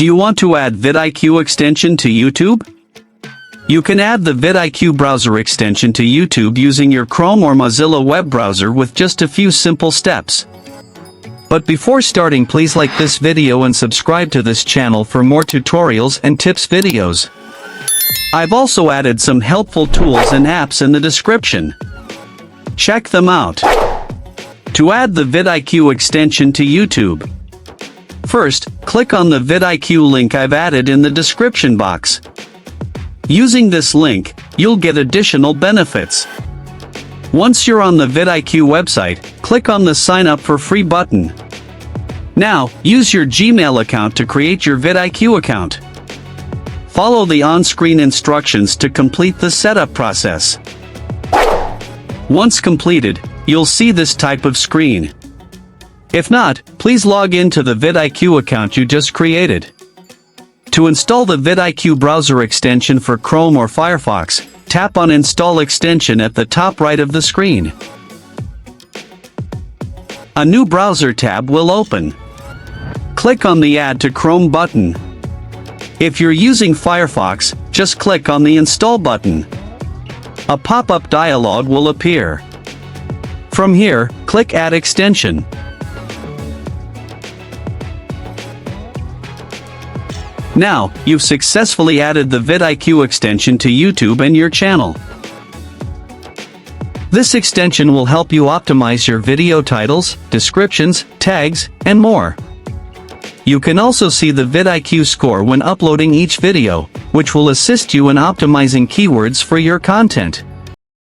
Do you want to add vidIQ extension to YouTube? You can add the vidIQ browser extension to YouTube using your Chrome or Mozilla web browser with just a few simple steps. But before starting, please like this video and subscribe to this channel for more tutorials and tips videos. I've also added some helpful tools and apps in the description. Check them out. To add the vidIQ extension to YouTube, first, click on the vidIQ link I've added in the description box. Using this link, you'll get additional benefits. Once you're on the vidIQ website, click on the Sign Up for Free button. Now, use your Gmail account to create your vidIQ account. Follow the on-screen instructions to complete the setup process. Once completed, you'll see this type of screen. If not, please log in to the vidIQ account you just created. To install the vidIQ browser extension for Chrome or Firefox, tap on Install Extension at the top right of the screen. A new browser tab will open. Click on the Add to Chrome button. If you're using Firefox, just click on the Install button. A pop-up dialog will appear. From here, click Add Extension. Now, you've successfully added the vidIQ extension to YouTube and your channel. This extension will help you optimize your video titles, descriptions, tags, and more. You can also see the vidIQ score when uploading each video, which will assist you in optimizing keywords for your content.